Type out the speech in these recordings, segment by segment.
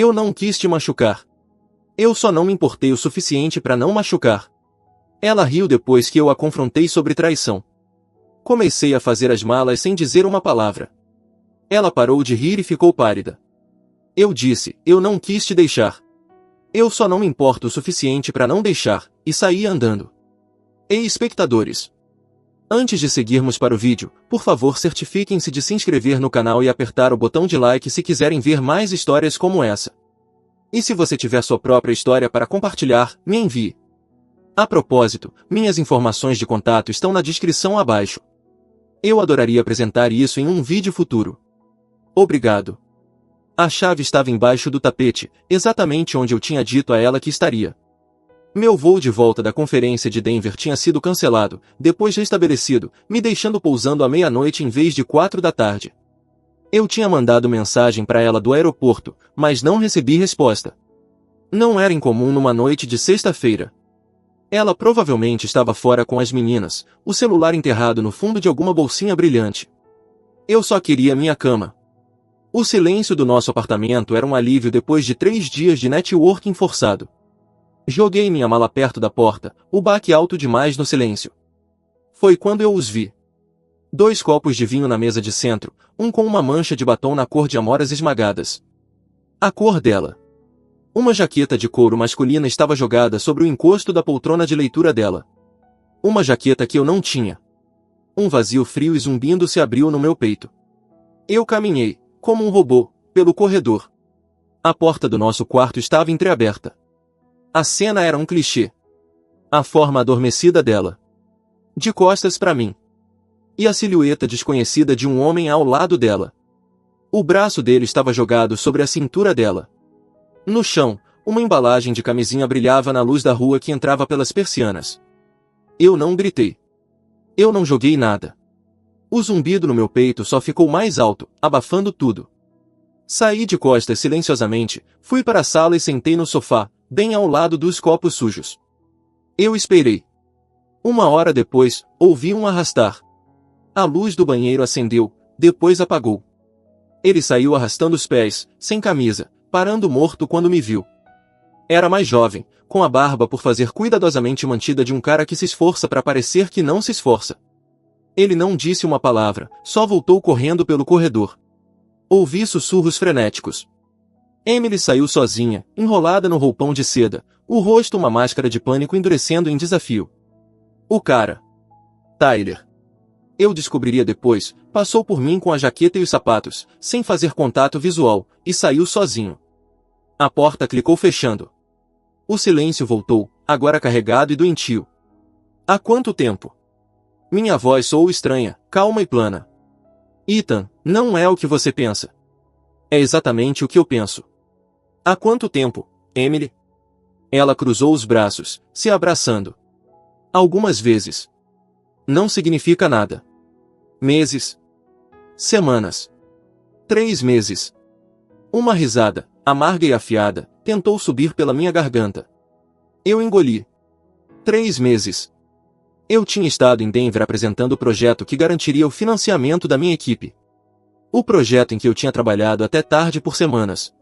Eu não quis te machucar. Eu só não me importei o suficiente para não machucar. Ela riu depois que eu a confrontei sobre traição. Comecei a fazer as malas sem dizer uma palavra. Ela parou de rir e ficou pálida. Eu disse, eu não quis te deixar. Eu só não me importo o suficiente para não deixar, e saí andando. Ei, espectadores! Antes de seguirmos para o vídeo, por favor certifiquem-se de se inscrever no canal e apertar o botão de like se quiserem ver mais histórias como essa. E se você tiver sua própria história para compartilhar, me envie. A propósito, minhas informações de contato estão na descrição abaixo. Eu adoraria apresentar isso em um vídeo futuro. Obrigado. A chave estava embaixo do tapete, exatamente onde eu tinha dito a ela que estaria. Meu voo de volta da conferência de Denver tinha sido cancelado, depois restabelecido, me deixando pousando à meia-noite em vez de 4 da tarde. Eu tinha mandado mensagem para ela do aeroporto, mas não recebi resposta. Não era incomum numa noite de sexta-feira. Ela provavelmente estava fora com as meninas, o celular enterrado no fundo de alguma bolsinha brilhante. Eu só queria minha cama. O silêncio do nosso apartamento era um alívio depois de 3 dias de networking forçado. Joguei minha mala perto da porta, o baque alto demais no silêncio. Foi quando eu os vi. 2 copos de vinho na mesa de centro, um com uma mancha de batom na cor de amoras esmagadas. A cor dela. Uma jaqueta de couro masculina estava jogada sobre o encosto da poltrona de leitura dela. Uma jaqueta que eu não tinha. Um vazio frio e zumbindo se abriu no meu peito. Eu caminhei, como um robô, pelo corredor. A porta do nosso quarto estava entreaberta. A cena era um clichê. A forma adormecida dela. De costas para mim. E a silhueta desconhecida de um homem ao lado dela. O braço dele estava jogado sobre a cintura dela. No chão, uma embalagem de camisinha brilhava na luz da rua que entrava pelas persianas. Eu não gritei. Eu não joguei nada. O zumbido no meu peito só ficou mais alto, abafando tudo. Saí de costas silenciosamente, fui para a sala e sentei no sofá, bem ao lado dos copos sujos. Eu esperei. 1 hora depois, ouvi um arrastar. A luz do banheiro acendeu, depois apagou. Ele saiu arrastando os pés, sem camisa, parando morto quando me viu. Era mais jovem, com a barba por fazer cuidadosamente mantida de um cara que se esforça para parecer que não se esforça. Ele não disse uma palavra, só voltou correndo pelo corredor. Ouvi sussurros frenéticos. Emily saiu sozinha, enrolada no roupão de seda, o rosto uma máscara de pânico endurecendo em desafio. O cara. Tyler. Eu descobriria depois, passou por mim com a jaqueta e os sapatos, sem fazer contato visual, e saiu sozinho. A porta clicou fechando. O silêncio voltou, agora carregado e doentio. Há quanto tempo? Minha voz soou estranha, calma e plana. Ethan, não é o que você pensa. É exatamente o que eu penso. Há quanto tempo, Emily? Ela cruzou os braços, se abraçando. Algumas vezes. Não significa nada. Meses. Semanas. 3 meses. Uma risada, amarga e afiada, tentou subir pela minha garganta. Eu engoli. 3 meses. Eu tinha estado em Denver apresentando o projeto que garantiria o financiamento da minha equipe. O projeto em que eu tinha trabalhado até tarde por semanas.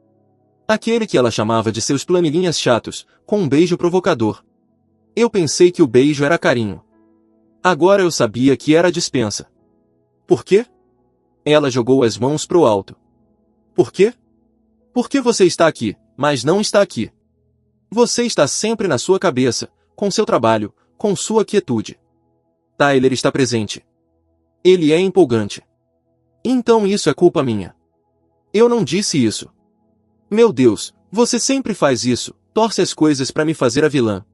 Aquele que ela chamava de seus planilhinhas chatos, com um beijo provocador. Eu pensei que o beijo era carinho. Agora eu sabia que era dispensa. Por quê? Ela jogou as mãos pro alto. Por quê? Porque você está aqui, mas não está aqui. Você está sempre na sua cabeça, com seu trabalho, com sua quietude. Tyler está presente. Ele é empolgante. Então isso é culpa minha. Eu não disse isso. Meu Deus, você sempre faz isso, torce as coisas para me fazer a vilã.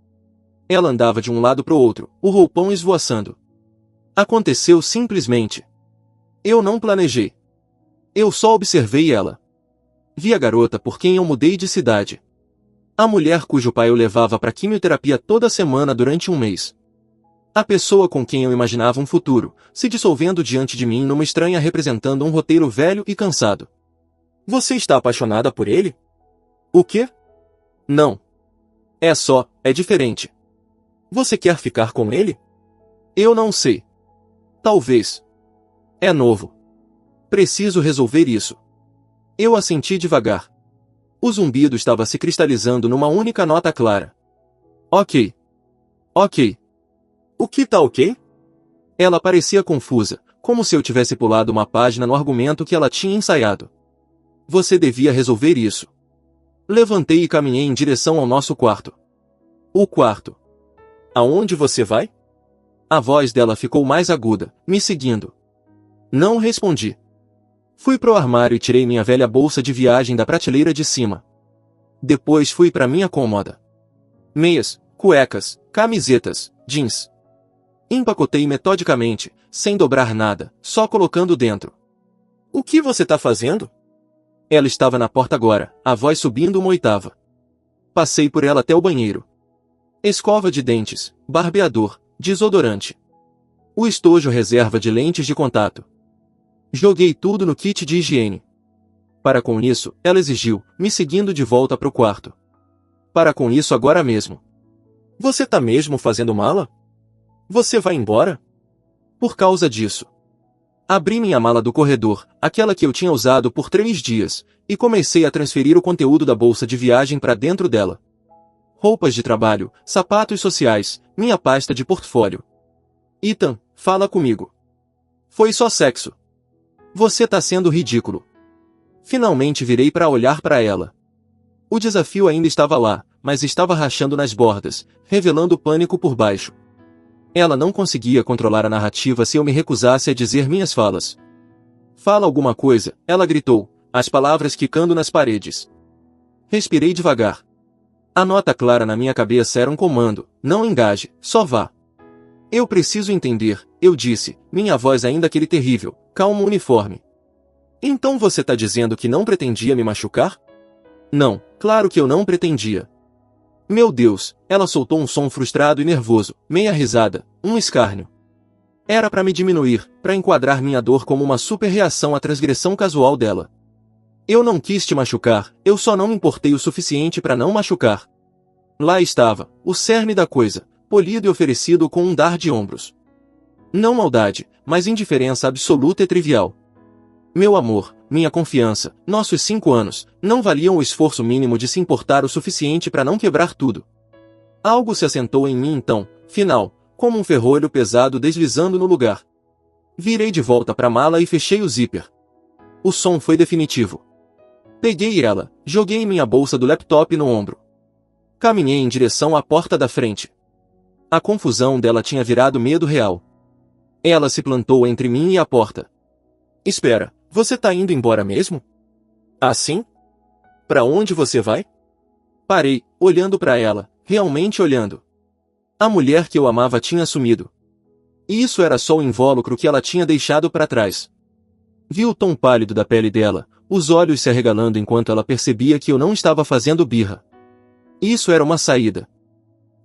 Ela andava de um lado pro outro, o roupão esvoaçando. Aconteceu simplesmente. Eu não planejei. Eu só observei ela. Vi a garota por quem eu mudei de cidade. A mulher cujo pai eu levava para quimioterapia toda semana durante 1 mês. A pessoa com quem eu imaginava um futuro, se dissolvendo diante de mim numa estranha representando um roteiro velho e cansado. Você está apaixonada por ele? O quê? Não. É diferente. Você quer ficar com ele? Eu não sei. Talvez. É novo. Preciso resolver isso. Eu assenti devagar. O zumbido estava se cristalizando numa única nota clara. Ok. Ok. O que tá ok? Ela parecia confusa, como se eu tivesse pulado uma página no argumento que ela tinha ensaiado. Você devia resolver isso. Levantei e caminhei em direção ao nosso quarto. O quarto. Aonde você vai? A voz dela ficou mais aguda, me seguindo. Não respondi. Fui pro armário e tirei minha velha bolsa de viagem da prateleira de cima. Depois fui para minha cômoda. Meias, cuecas, camisetas, jeans. Empacotei metodicamente, sem dobrar nada, só colocando dentro. O que você tá fazendo? Ela estava na porta agora, a voz subindo uma oitava. Passei por ela até o banheiro. Escova de dentes, barbeador, desodorante. O estojo reserva de lentes de contato. Joguei tudo no kit de higiene. Para com isso, ela exigiu, me seguindo de volta pro quarto. Para com isso agora mesmo. Você tá mesmo fazendo mala? Você vai embora? Por causa disso. Abri minha mala do corredor, aquela que eu tinha usado por 3 dias, e comecei a transferir o conteúdo da bolsa de viagem para dentro dela. Roupas de trabalho, sapatos sociais, minha pasta de portfólio. Ethan, fala comigo. Foi só sexo. Você tá sendo ridículo. Finalmente virei para olhar para ela. O desafio ainda estava lá, mas estava rachando nas bordas, revelando pânico por baixo. Ela não conseguia controlar a narrativa se eu me recusasse a dizer minhas falas. Fala alguma coisa, ela gritou, as palavras quicando nas paredes. Respirei devagar. A nota clara na minha cabeça era um comando, não engaje, só vá. Eu preciso entender, eu disse, minha voz ainda aquele terrível, calmo uniforme. Então você tá dizendo que não pretendia me machucar? Não, claro que eu não pretendia. Meu Deus, ela soltou um som frustrado e nervoso, meia risada, um escárnio. Era para me diminuir, para enquadrar minha dor como uma super-reação à transgressão casual dela. Eu não quis te machucar, eu só não me importei o suficiente para não machucar. Lá estava, o cerne da coisa, polido e oferecido com um dar de ombros. Não maldade, mas indiferença absoluta e trivial. Meu amor, minha confiança, nossos 5 anos, não valiam o esforço mínimo de se importar o suficiente para não quebrar tudo. Algo se assentou em mim então, final, como um ferrolho pesado deslizando no lugar. Virei de volta para a mala e fechei o zíper. O som foi definitivo. Peguei ela, joguei minha bolsa do laptop no ombro. Caminhei em direção à porta da frente. A confusão dela tinha virado medo real. Ela se plantou entre mim e a porta. Espera, você tá indo embora mesmo? Assim? Pra onde você vai? Parei, olhando para ela, realmente olhando. A mulher que eu amava tinha sumido. E isso era só o invólucro que ela tinha deixado para trás. Vi o tom pálido da pele dela, os olhos se arregalando enquanto ela percebia que eu não estava fazendo birra. Isso era uma saída.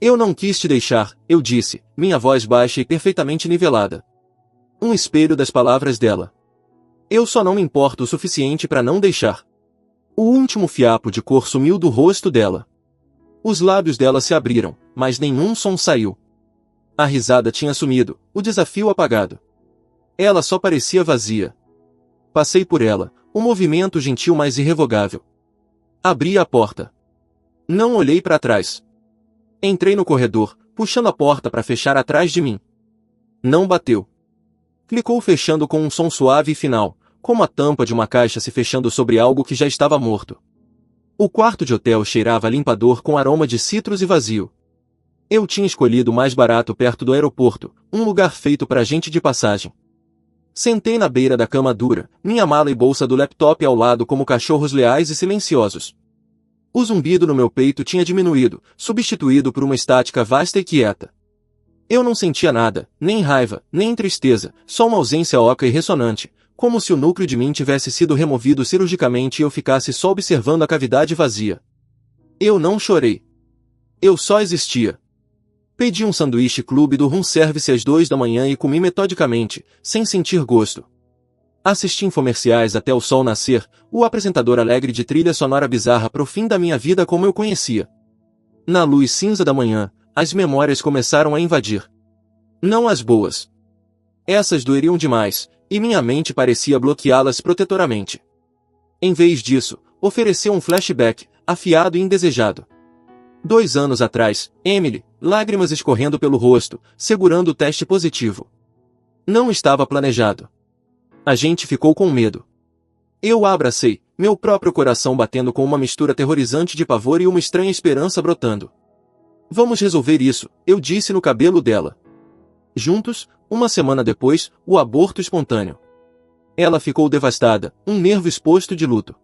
Eu não quis te deixar, eu disse, minha voz baixa e perfeitamente nivelada. Um espelho das palavras dela. Eu só não me importo o suficiente para não deixar. O último fiapo de cor sumiu do rosto dela. Os lábios dela se abriram, mas nenhum som saiu. A risada tinha sumido, o desafio apagado. Ela só parecia vazia. Passei por ela, um movimento gentil mas irrevogável. Abri a porta. Não olhei para trás. Entrei no corredor, puxando a porta para fechar atrás de mim. Não bateu. Clicou fechando com um som suave e final, como a tampa de uma caixa se fechando sobre algo que já estava morto. O quarto de hotel cheirava a limpador com aroma de citros e vazio. Eu tinha escolhido o mais barato perto do aeroporto, um lugar feito para gente de passagem. Sentei na beira da cama dura, minha mala e bolsa do laptop ao lado como cachorros leais e silenciosos. O zumbido no meu peito tinha diminuído, substituído por uma estática vasta e quieta. Eu não sentia nada, nem raiva, nem tristeza, só uma ausência oca e ressonante, como se o núcleo de mim tivesse sido removido cirurgicamente e eu ficasse só observando a cavidade vazia. Eu não chorei. Eu só existia. Pedi um sanduíche clube do room service às 2 da manhã e comi metodicamente, sem sentir gosto. Assisti infomerciais até o sol nascer, o apresentador alegre de trilha sonora bizarra pro fim da minha vida como eu conhecia. Na luz cinza da manhã, as memórias começaram a invadir. Não as boas. Essas doeriam demais, e minha mente parecia bloqueá-las protetoramente. Em vez disso, ofereceu um flashback, afiado e indesejado. 2 anos atrás, Emily, lágrimas escorrendo pelo rosto, segurando o teste positivo. Não estava planejado. A gente ficou com medo. Eu a abracei, meu próprio coração batendo com uma mistura aterrorizante de pavor e uma estranha esperança brotando. Vamos resolver isso, eu disse no cabelo dela. Juntos, uma semana depois, o aborto espontâneo. Ela ficou devastada, um nervo exposto de luto.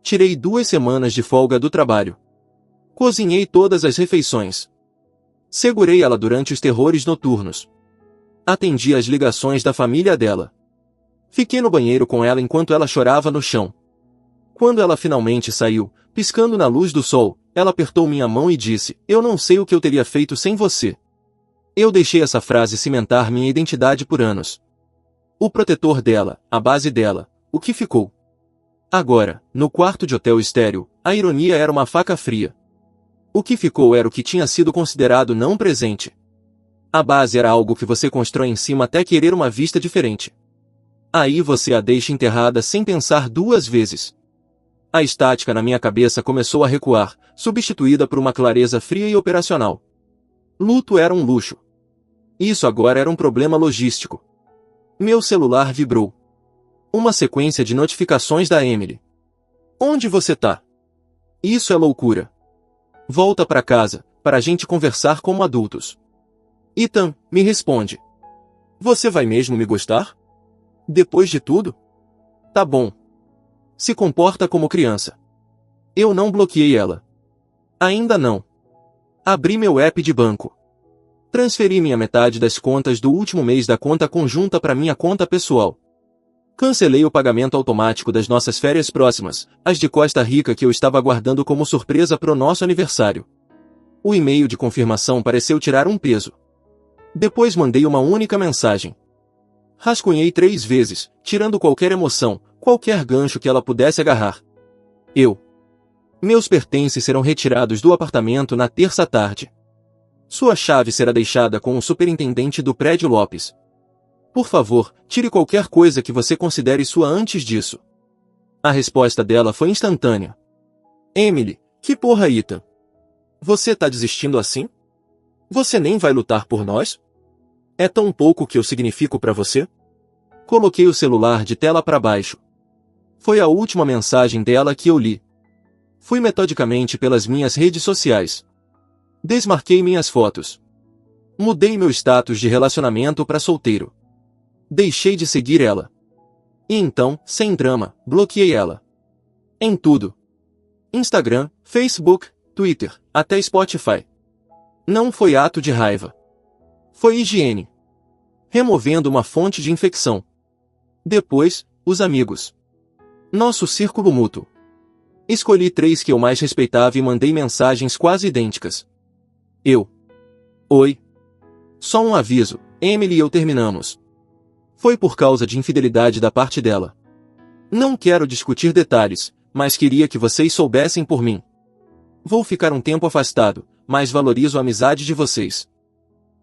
Tirei 2 semanas de folga do trabalho. Cozinhei todas as refeições. Segurei ela durante os terrores noturnos. Atendi às ligações da família dela. Fiquei no banheiro com ela enquanto ela chorava no chão. Quando ela finalmente saiu, piscando na luz do sol, ela apertou minha mão e disse: "Eu não sei o que eu teria feito sem você." Eu deixei essa frase cimentar minha identidade por anos. O protetor dela, a base dela, o que ficou. Agora, no quarto de hotel estéril, a ironia era uma faca fria. O que ficou era o que tinha sido considerado não presente. A base era algo que você constrói em cima até querer uma vista diferente. Aí você a deixa enterrada sem pensar 2 vezes. A estática na minha cabeça começou a recuar, substituída por uma clareza fria e operacional. Luto era um luxo. Isso agora era um problema logístico. Meu celular vibrou. Uma sequência de notificações da Emily. "Onde você tá?" "Isso é loucura. Volta pra casa, para a gente conversar como adultos." "Ethan, me responde. Você vai mesmo me gostar? Depois de tudo?" "Tá bom. Se comporta como criança." Eu não bloqueei ela. Ainda não. Abri meu app de banco. Transferi minha metade das contas do último mês da conta conjunta para minha conta pessoal. Cancelei o pagamento automático das nossas férias próximas, as de Costa Rica que eu estava guardando como surpresa pro nosso aniversário. O e-mail de confirmação pareceu tirar um peso. Depois mandei uma única mensagem. Rascunhei 3 vezes, tirando qualquer emoção, qualquer gancho que ela pudesse agarrar. Meus pertences serão retirados do apartamento na terça à tarde. Sua chave será deixada com o superintendente do prédio Lopes. Por favor, tire qualquer coisa que você considere sua antes disso. A resposta dela foi instantânea. "Emily, que porra, Ethan? Você tá desistindo assim? Você nem vai lutar por nós? É tão pouco que eu significo pra você?" Coloquei o celular de tela para baixo. Foi a última mensagem dela que eu li. Fui metodicamente pelas minhas redes sociais. Desmarquei minhas fotos. Mudei meu status de relacionamento para solteiro. Deixei de seguir ela. E então, sem drama, bloqueei ela. Em tudo. Instagram, Facebook, Twitter, até Spotify. Não foi ato de raiva. Foi higiene. Removendo uma fonte de infecção. Depois, os amigos. Nosso círculo mútuo. Escolhi 3 que eu mais respeitava e mandei mensagens quase idênticas. "Oi. Só um aviso, Emily e eu terminamos. Foi por causa de infidelidade da parte dela. Não quero discutir detalhes, mas queria que vocês soubessem por mim. Vou ficar um tempo afastado, mas valorizo a amizade de vocês."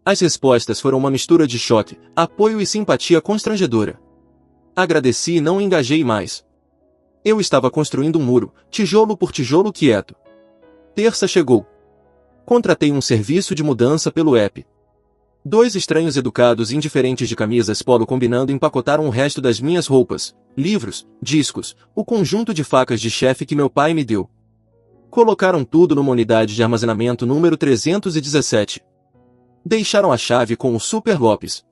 As respostas foram uma mistura de choque, apoio e simpatia constrangedora. Agradeci e não engajei mais. Eu estava construindo um muro, tijolo por tijolo quieto. Terça chegou. Contratei um serviço de mudança pelo app. 2 estranhos educados e indiferentes de camisas polo combinando empacotaram o resto das minhas roupas, livros, discos, o conjunto de facas de chefe que meu pai me deu. Colocaram tudo numa unidade de armazenamento número 317. Deixaram a chave com o Super Lopes.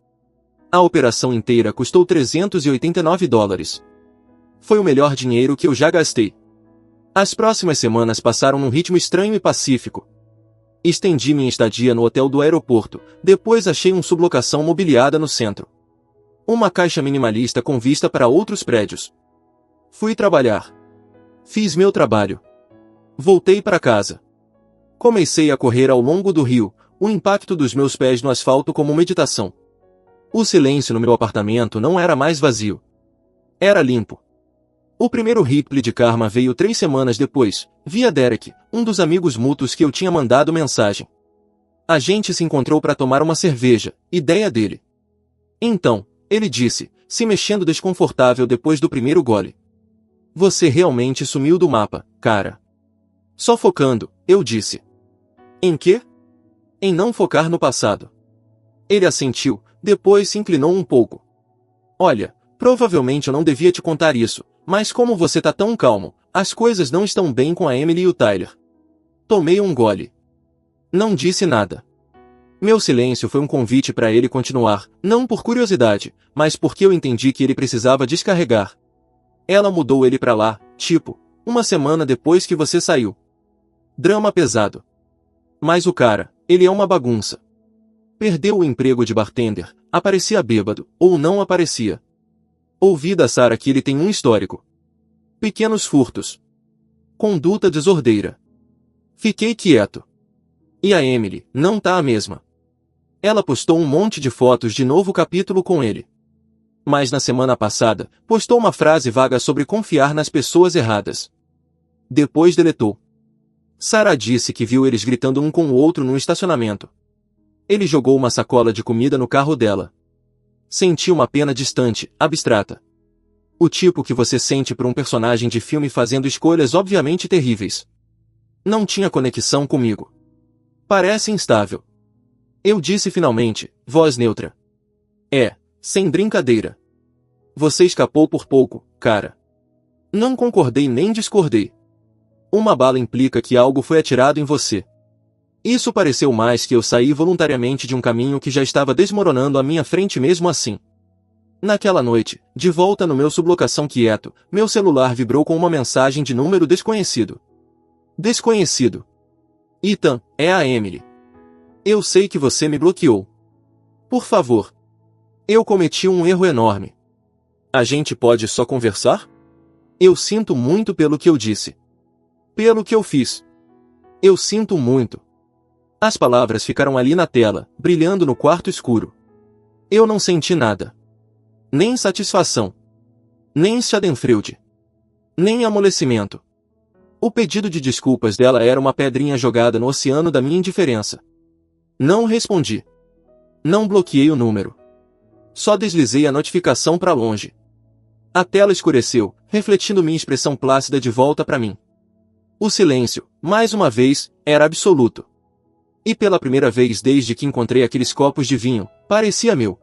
A operação inteira custou $389. Foi o melhor dinheiro que eu já gastei. As próximas semanas passaram num ritmo estranho e pacífico. Estendi minha estadia no hotel do aeroporto, depois achei uma sublocação mobiliada no centro. Uma caixa minimalista com vista para outros prédios. Fui trabalhar. Fiz meu trabalho. Voltei para casa. Comecei a correr ao longo do rio, o impacto dos meus pés no asfalto como meditação. O silêncio no meu apartamento não era mais vazio. Era limpo. O primeiro replay de karma veio 3 semanas depois, via Derek, um dos amigos mútuos que eu tinha mandado mensagem. A gente se encontrou para tomar uma cerveja, ideia dele. Então, ele disse, se mexendo desconfortável depois do primeiro gole. "Você realmente sumiu do mapa, cara." Só focando, eu disse. Em quê? Em não focar no passado. Ele assentiu, depois se inclinou um pouco. Olha, provavelmente eu não devia te contar isso, mas como você tá tão calmo, as coisas não estão bem com a Emily e o Tyler. Tomei um gole. Não disse nada. Meu silêncio foi um convite para ele continuar, não por curiosidade, mas porque eu entendi que ele precisava descarregar. Ela mudou ele pra lá, tipo, uma semana depois que você saiu. Drama pesado. Mas o cara, ele é uma bagunça. Perdeu o emprego de bartender, aparecia bêbado, ou não aparecia. Ouvi da Sarah que ele tem um histórico. Pequenos furtos. Conduta desordeira. Fiquei quieto. E a Emily, não tá a mesma. Ela postou um monte de fotos de novo capítulo com ele. Mas na semana passada, postou uma frase vaga sobre confiar nas pessoas erradas. Depois deletou. Sarah disse que viu eles gritando um com o outro no estacionamento. Ele jogou uma sacola de comida no carro dela. Senti uma pena distante, abstrata. O tipo que você sente por um personagem de filme fazendo escolhas obviamente terríveis. Não tinha conexão comigo. Parece instável. Eu disse finalmente, voz neutra. Sem brincadeira. Você escapou por pouco, cara. Não concordei nem discordei. Uma bala implica que algo foi atirado em você. Isso pareceu mais que eu saí voluntariamente de um caminho que já estava desmoronando à minha frente mesmo assim. Naquela noite, de volta no meu sublocação quieto, meu celular vibrou com uma mensagem de número desconhecido. Desconhecido. Ethan, é a Emily. Eu sei que você me bloqueou. Por favor. Eu cometi um erro enorme. A gente pode só conversar? Eu sinto muito pelo que eu disse. Pelo que eu fiz. Eu sinto muito. As palavras ficaram ali na tela, brilhando no quarto escuro. Eu não senti nada. Nem satisfação. Nem schadenfreude. Nem amolecimento. O pedido de desculpas dela era uma pedrinha jogada no oceano da minha indiferença. Não respondi. Não bloqueei o número. Só deslizei a notificação para longe. A tela escureceu, refletindo minha expressão plácida de volta para mim. O silêncio, mais uma vez, era absoluto. E pela primeira vez desde que encontrei aqueles copos de vinho, parecia meu.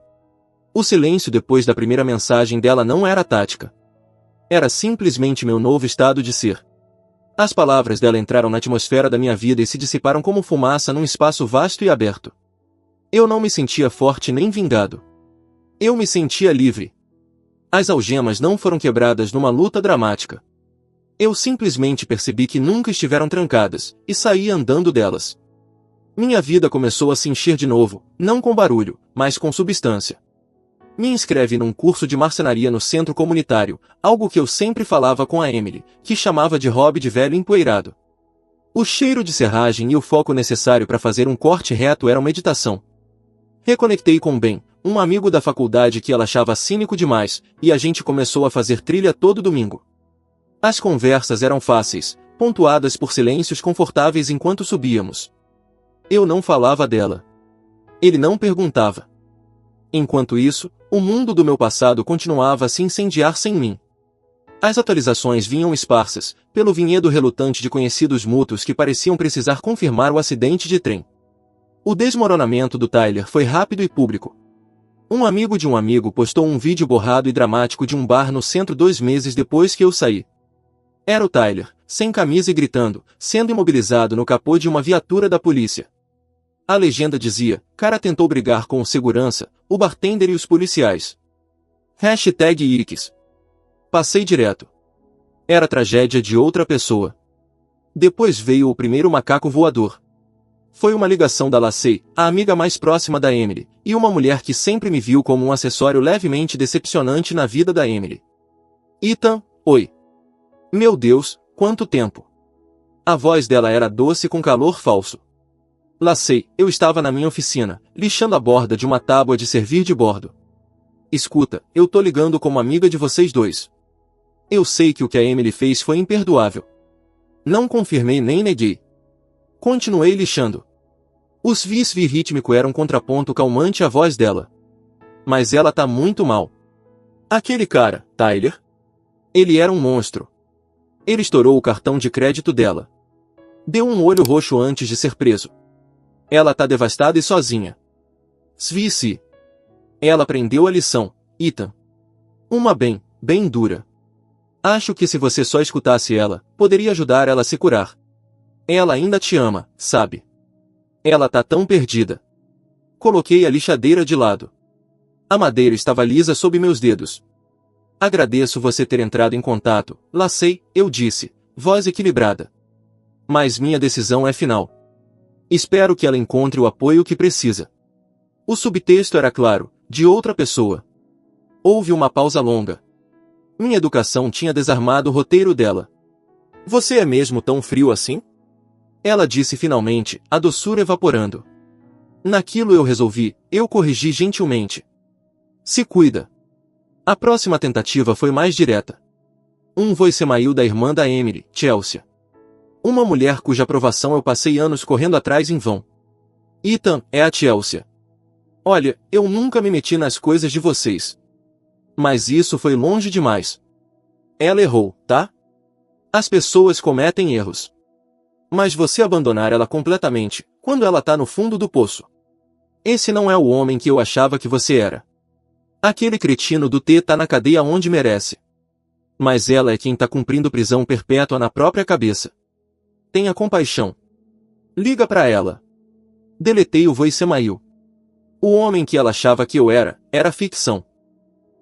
O silêncio depois da primeira mensagem dela não era tática. Era simplesmente meu novo estado de ser. As palavras dela entraram na atmosfera da minha vida e se dissiparam como fumaça num espaço vasto e aberto. Eu não me sentia forte nem vingado. Eu me sentia livre. As algemas não foram quebradas numa luta dramática. Eu simplesmente percebi que nunca estiveram trancadas, e saí andando delas. Minha vida começou a se encher de novo, não com barulho, mas com substância. Me inscreve num curso de marcenaria no centro comunitário, algo que eu sempre falava com a Emily, que chamava de hobby de velho empoeirado. O cheiro de serragem e o foco necessário para fazer um corte reto eram meditação. Reconectei com Ben, um amigo da faculdade que ela achava cínico demais, e a gente começou a fazer trilha todo domingo. As conversas eram fáceis, pontuadas por silêncios confortáveis enquanto subíamos. Eu não falava dela. Ele não perguntava. Enquanto isso, o mundo do meu passado continuava a se incendiar sem mim. As atualizações vinham esparsas, pelo vinhedo relutante de conhecidos mútuos que pareciam precisar confirmar o acidente de trem. O desmoronamento do Tyler foi rápido e público. Um amigo de um amigo postou um vídeo borrado e dramático de um bar no centro 2 meses depois que eu saí. Era o Tyler, sem camisa e gritando, sendo imobilizado no capô de uma viatura da polícia. A legenda dizia, cara tentou brigar com o segurança, o bartender e os policiais. #Ix. Passei direto. Era a tragédia de outra pessoa. Depois veio o primeiro macaco voador. Foi uma ligação da Lacey, a amiga mais próxima da Emily, e uma mulher que sempre me viu como um acessório levemente decepcionante na vida da Emily. Ethan, oi. Meu Deus, quanto tempo. A voz dela era doce com calor falso. Lacey, eu estava na minha oficina, lixando a borda de uma tábua de servir de bordo. Escuta, eu tô ligando como amiga de vocês dois. Eu sei que o que a Emily fez foi imperdoável. Não confirmei nem neguei. Continuei lixando. Os vis-vi rítmico eram um contraponto calmante à voz dela. Mas ela tá muito mal. Aquele cara, Tyler? Ele era um monstro. Ele estourou o cartão de crédito dela. Deu um olho roxo antes de ser preso. Ela tá devastada e sozinha. Svi-se. Ela aprendeu a lição, Ethan. Uma bem dura. Acho que se você só escutasse ela, poderia ajudar ela a se curar. Ela ainda te ama, sabe? Ela tá tão perdida. Coloquei a lixadeira de lado. A madeira estava lisa sob meus dedos. Agradeço você ter entrado em contato, Lacey, eu disse, voz equilibrada. Mas minha decisão é final. Espero que ela encontre o apoio que precisa. O subtexto era claro, de outra pessoa. Houve uma pausa longa. Minha educação tinha desarmado o roteiro dela. Você é mesmo tão frio assim? Ela disse finalmente, a doçura evaporando. Naquilo eu resolvi, eu corrigi gentilmente. Se cuida. A próxima tentativa foi mais direta. Um voicemail da irmã da Emily, Chelsea. Uma mulher cuja aprovação eu passei anos correndo atrás em vão. Ethan, é a Chelsea. Olha, eu nunca me meti nas coisas de vocês. Mas isso foi longe demais. Ela errou, tá? As pessoas cometem erros. Mas você abandonar ela completamente, quando ela tá no fundo do poço. Esse não é o homem que eu achava que você era. Aquele cretino do T tá na cadeia onde merece. Mas ela é quem tá cumprindo prisão perpétua na própria cabeça. Tenha compaixão. Liga pra ela. Deletei o voicemail. O homem que ela achava que eu era ficção.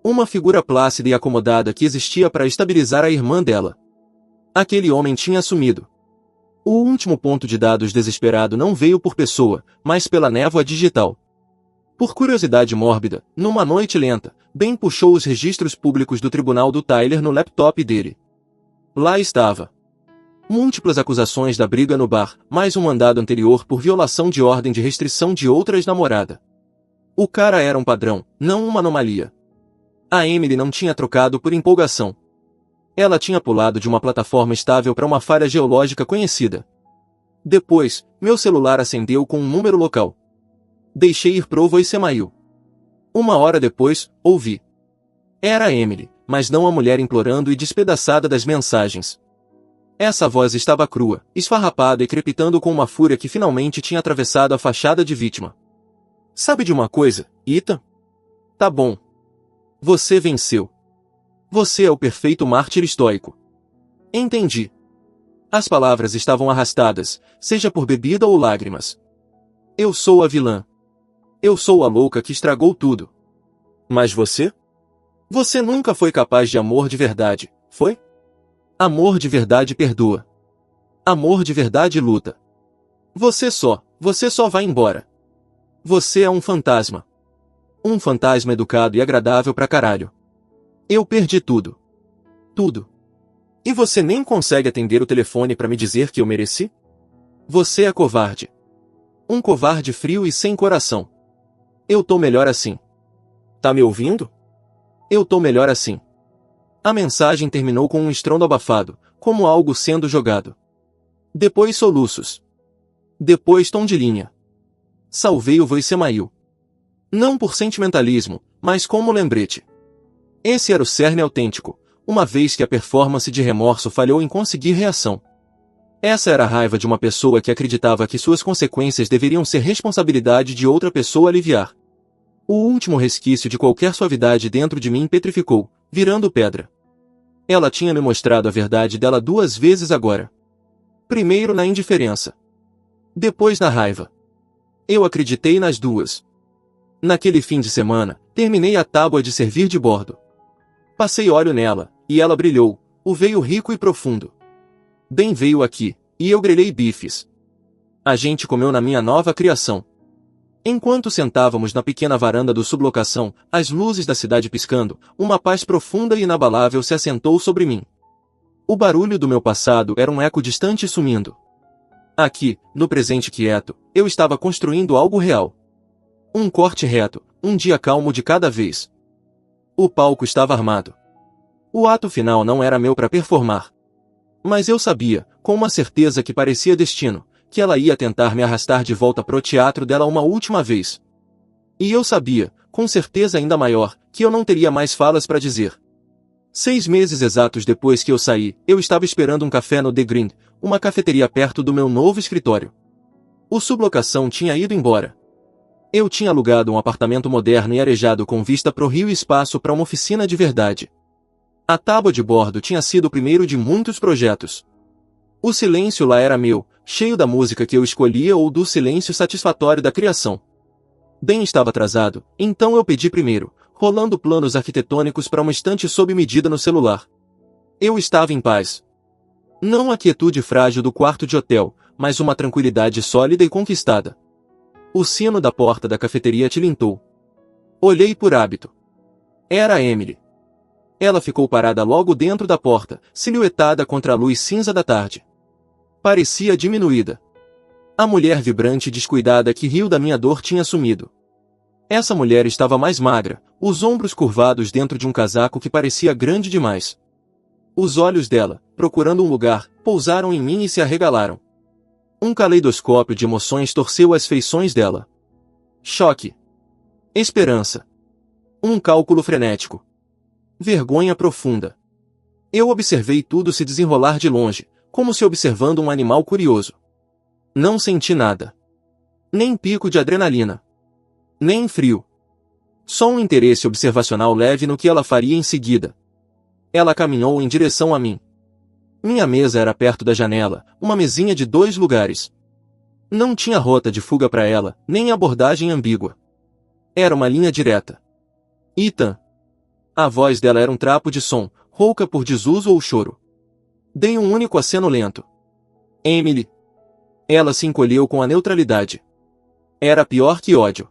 Uma figura plácida e acomodada que existia para estabilizar a irmã dela. Aquele homem tinha sumido. O último ponto de dados desesperado não veio por pessoa, mas pela névoa digital. Por curiosidade mórbida, numa noite lenta, Ben puxou os registros públicos do tribunal do Tyler no laptop dele. Lá estava. Múltiplas acusações da briga no bar, mais um mandado anterior por violação de ordem de restrição de outra ex-namorada. O cara era um padrão, não uma anomalia. A Emily não tinha trocado por empolgação. Ela tinha pulado de uma plataforma estável para uma falha geológica conhecida. Depois, meu celular acendeu com um número local. Deixei ir pro voicemail. Uma hora depois, ouvi. Era a Emily, mas não a mulher implorando e despedaçada das mensagens. Essa voz estava crua, esfarrapada e crepitando com uma fúria que finalmente tinha atravessado a fachada de vítima. Sabe de uma coisa, Ethan? Tá bom. Você venceu. Você é o perfeito mártir estoico. Entendi. As palavras estavam arrastadas, seja por bebida ou lágrimas. Eu sou a vilã. Eu sou a louca que estragou tudo. Mas você? Você nunca foi capaz de amor de verdade, foi? Amor de verdade perdoa. Amor de verdade luta. Você só vai embora. Você é um fantasma. Um fantasma educado e agradável pra caralho. Eu perdi tudo. Tudo. E você nem consegue atender o telefone pra me dizer que eu mereci? Você é covarde. Um covarde frio e sem coração. Eu tô melhor assim. Tá me ouvindo? Eu tô melhor assim. A mensagem terminou com um estrondo abafado, como algo sendo jogado. Depois soluços. Depois tom de linha. Salvei o voicemail. Não por sentimentalismo, mas como lembrete. Esse era o cerne autêntico, uma vez que a performance de remorso falhou em conseguir reação. Essa era a raiva de uma pessoa que acreditava que suas consequências deveriam ser responsabilidade de outra pessoa aliviar. O último resquício de qualquer suavidade dentro de mim petrificou, virando pedra. Ela tinha me mostrado a verdade dela 2 vezes agora. Primeiro na indiferença. Depois na raiva. Eu acreditei nas duas. Naquele fim de semana, terminei a tábua de servir de bordo. Passei óleo nela, e ela brilhou, o veio rico e profundo. Ben veio aqui, e eu grelhei bifes. A gente comeu na minha nova criação. Enquanto sentávamos na pequena varanda do sublocação, as luzes da cidade piscando, uma paz profunda e inabalável se assentou sobre mim. O barulho do meu passado era um eco distante sumindo. Aqui, no presente quieto, eu estava construindo algo real. Um corte reto, um dia calmo de cada vez. O palco estava armado. O ato final não era meu para performar. Mas eu sabia, com uma certeza que parecia destino, que ela ia tentar me arrastar de volta pro teatro dela uma última vez. E eu sabia, com certeza ainda maior, que eu não teria mais falas para dizer. 6 meses exatos depois que eu saí, eu estava esperando um café no The Grind, uma cafeteria perto do meu novo escritório. O sublocação tinha ido embora. Eu tinha alugado um apartamento moderno e arejado com vista pro rio e espaço para uma oficina de verdade. A tábua de bordo tinha sido o primeiro de muitos projetos. O silêncio lá era meu, cheio da música que eu escolhia ou do silêncio satisfatório da criação. Ben estava atrasado, então eu pedi primeiro, rolando planos arquitetônicos para uma estante sob medida no celular. Eu estava em paz. Não a quietude frágil do quarto de hotel, mas uma tranquilidade sólida e conquistada. O sino da porta da cafeteria tilintou. Olhei por hábito. Era Emily. Ela ficou parada logo dentro da porta, silhuetada contra a luz cinza da tarde. Parecia diminuída. A mulher vibrante e descuidada que riu da minha dor tinha sumido. Essa mulher estava mais magra, os ombros curvados dentro de um casaco que parecia grande demais. Os olhos dela, procurando um lugar, pousaram em mim e se arregalaram. Um caleidoscópio de emoções torceu as feições dela. Choque. Esperança. Um cálculo frenético. Vergonha profunda. Eu observei tudo se desenrolar de longe, como se observando um animal curioso. Não senti nada. Nem pico de adrenalina. Nem frio. Só um interesse observacional leve no que ela faria em seguida. Ela caminhou em direção a mim. Minha mesa era perto da janela, uma mesinha de 2 lugares. Não tinha rota de fuga para ela, nem abordagem ambígua. Era uma linha direta. Ethan. A voz dela era um trapo de som, rouca por desuso ou choro. Dei um único aceno lento. Emily. Ela se encolheu com a neutralidade. Era pior que ódio.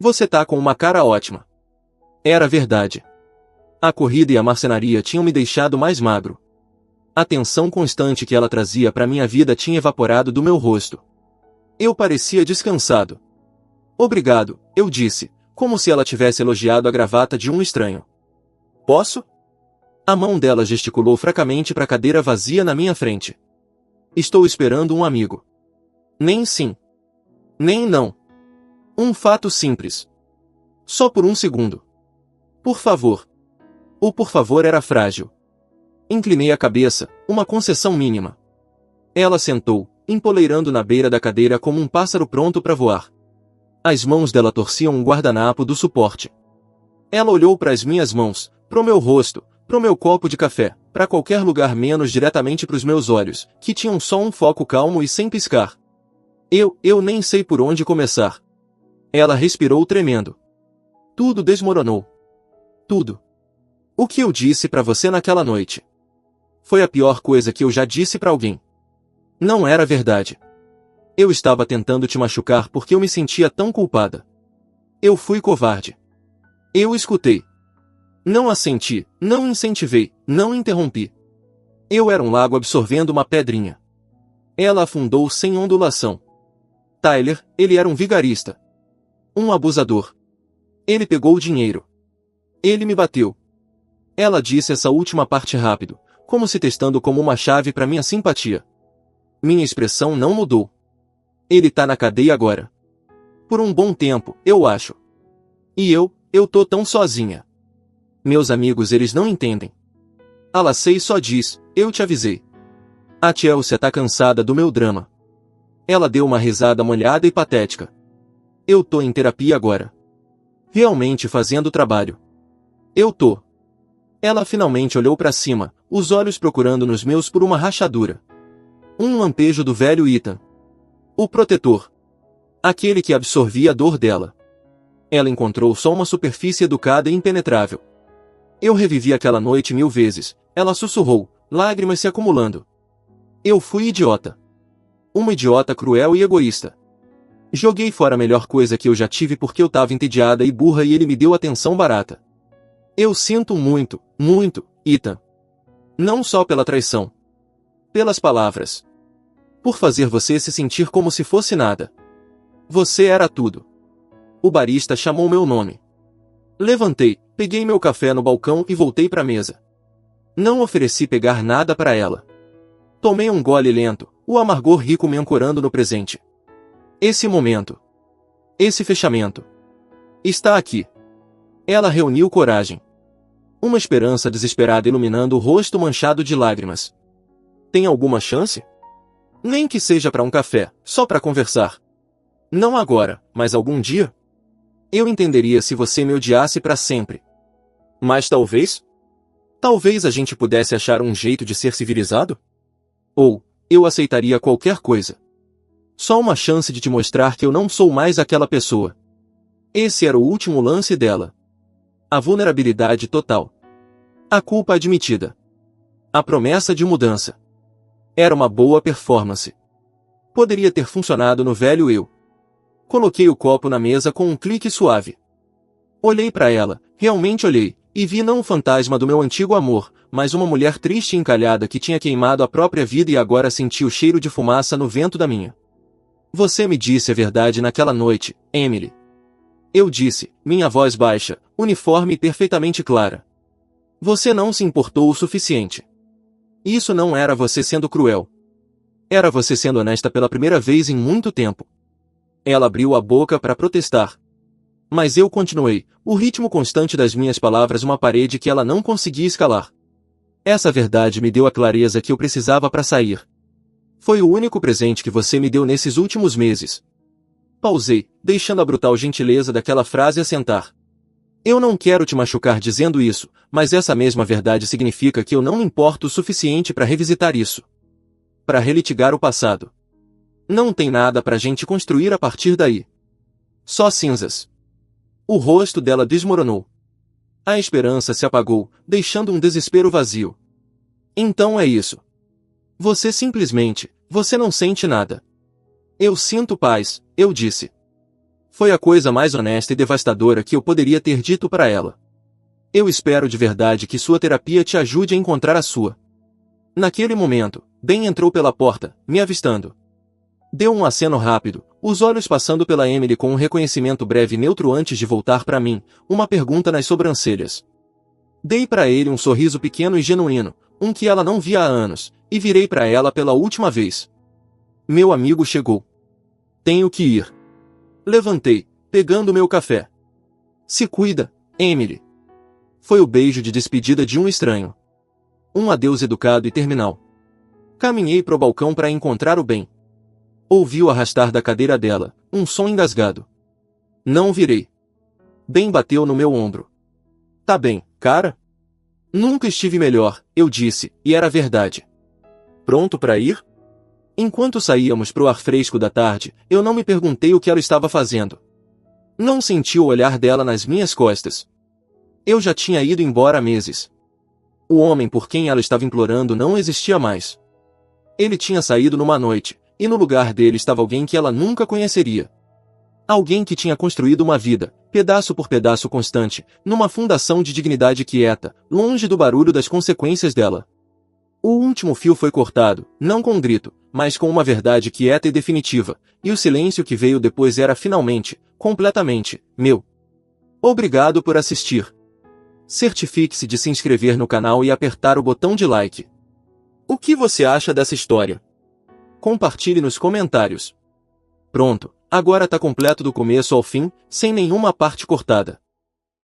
Você tá com uma cara ótima. Era verdade. A corrida e a marcenaria tinham me deixado mais magro. A tensão constante que ela trazia para minha vida tinha evaporado do meu rosto. Eu parecia descansado. Obrigado, eu disse, como se ela tivesse elogiado a gravata de um estranho. Posso? A mão dela gesticulou fracamente para a cadeira vazia na minha frente. Estou esperando um amigo. Nem sim. Nem não. Um fato simples. Só por um segundo. Por favor. O por favor era frágil. Inclinei a cabeça, uma concessão mínima. Ela sentou, empoleirando na beira da cadeira como um pássaro pronto para voar. As mãos dela torciam um guardanapo do suporte. Ela olhou para as minhas mãos, pro meu rosto, pro meu copo de café, para qualquer lugar menos diretamente pros meus olhos, que tinham só um foco calmo e sem piscar. Eu nem sei por onde começar. Ela respirou tremendo. Tudo desmoronou. Tudo. O que eu disse para você naquela noite? Foi a pior coisa que eu já disse para alguém. Não era verdade. Eu estava tentando te machucar porque eu me sentia tão culpada. Eu fui covarde. Eu escutei. Não assenti, não incentivei, não interrompi. Eu era um lago absorvendo uma pedrinha. Ela afundou sem ondulação. Tyler, ele era um vigarista. Um abusador. Ele pegou o dinheiro. Ele me bateu. Ela disse essa última parte rápido, como se testando como uma chave para minha simpatia. Minha expressão não mudou. Ele tá na cadeia agora. Por um bom tempo, eu acho. E eu tô tão sozinha. Meus amigos eles não entendem. A Lacey só diz, eu te avisei. A Chelsea tá cansada do meu drama. Ela deu uma risada molhada e patética. Eu tô em terapia agora. Realmente fazendo trabalho. Eu tô. Ela finalmente olhou para cima, os olhos procurando nos meus por uma rachadura. Um lampejo do velho Ethan. O protetor. Aquele que absorvia a dor dela. Ela encontrou só uma superfície educada e impenetrável. Eu revivi aquela noite 1000 vezes, ela sussurrou, lágrimas se acumulando. Eu fui idiota. Uma idiota cruel e egoísta. Joguei fora a melhor coisa que eu já tive porque eu tava entediada e burra e ele me deu atenção barata. Eu sinto muito, muito, Ethan. Não só pela traição. Pelas palavras. Por fazer você se sentir como se fosse nada. Você era tudo. O barista chamou meu nome. Levantei, peguei meu café no balcão e voltei para a mesa. Não ofereci pegar nada para ela. Tomei um gole lento, o amargor rico me ancorando no presente. Esse momento. Esse fechamento. Está aqui. Ela reuniu coragem. Uma esperança desesperada iluminando o rosto manchado de lágrimas. Tem alguma chance? Nem que seja para um café, só para conversar. Não agora, mas algum dia? Eu entenderia se você me odiasse para sempre. Mas talvez? Talvez a gente pudesse achar um jeito de ser civilizado? Ou, eu aceitaria qualquer coisa. Só uma chance de te mostrar que eu não sou mais aquela pessoa. Esse era o último lance dela. A vulnerabilidade total. A culpa admitida. A promessa de mudança. Era uma boa performance. Poderia ter funcionado no velho eu. Coloquei o copo na mesa com um clique suave. Olhei para ela, realmente olhei, e vi não um fantasma do meu antigo amor, mas uma mulher triste e encalhada que tinha queimado a própria vida e agora sentia o cheiro de fumaça no vento da minha. Você me disse a verdade naquela noite, Emily. Eu disse, minha voz baixa, uniforme e perfeitamente clara. Você não se importou o suficiente. Isso não era você sendo cruel. Era você sendo honesta pela primeira vez em muito tempo. Ela abriu a boca para protestar. Mas eu continuei, o ritmo constante das minhas palavras uma parede que ela não conseguia escalar. Essa verdade me deu a clareza que eu precisava para sair. Foi o único presente que você me deu nesses últimos meses. Pausei, deixando a brutal gentileza daquela frase assentar. Eu não quero te machucar dizendo isso, mas essa mesma verdade significa que eu não me importo o suficiente para revisitar isso. Para relitigar o passado. Não tem nada pra gente construir a partir daí. Só cinzas. O rosto dela desmoronou. A esperança se apagou, deixando um desespero vazio. Então é isso. Você não sente nada. Eu sinto paz, eu disse. Foi a coisa mais honesta e devastadora que eu poderia ter dito para ela. Eu espero de verdade que sua terapia te ajude a encontrar a sua. Naquele momento, Ben entrou pela porta, me avistando. Deu um aceno rápido, os olhos passando pela Emily com um reconhecimento breve e neutro antes de voltar para mim, uma pergunta nas sobrancelhas. Dei para ele um sorriso pequeno e genuíno, um que ela não via há anos, e virei para ela pela última vez. Meu amigo chegou. Tenho que ir. Levantei, pegando meu café. Se cuida, Emily. Foi o beijo de despedida de um estranho. Um adeus educado e terminal. Caminhei pro balcão para encontrar o Ben. Ouvi o arrastar da cadeira dela, um som engasgado. Não virei. Ben bateu no meu ombro. Tá bem, cara? Nunca estive melhor, eu disse, e era verdade. Pronto para ir? Enquanto saíamos pro ar fresco da tarde, eu não me perguntei o que ela estava fazendo. Não senti o olhar dela nas minhas costas. Eu já tinha ido embora há meses. O homem por quem ela estava implorando não existia mais. Ele tinha saído numa noite, e no lugar dele estava alguém que ela nunca conheceria. Alguém que tinha construído uma vida, pedaço por pedaço constante, numa fundação de dignidade quieta, longe do barulho das consequências dela. O último fio foi cortado, não com um grito, mas com uma verdade quieta e definitiva, e o silêncio que veio depois era finalmente, completamente, meu. Obrigado por assistir. Certifique-se de se inscrever no canal e apertar o botão de like. O que você acha dessa história? Compartilhe nos comentários. Pronto, agora tá completo do começo ao fim, sem nenhuma parte cortada.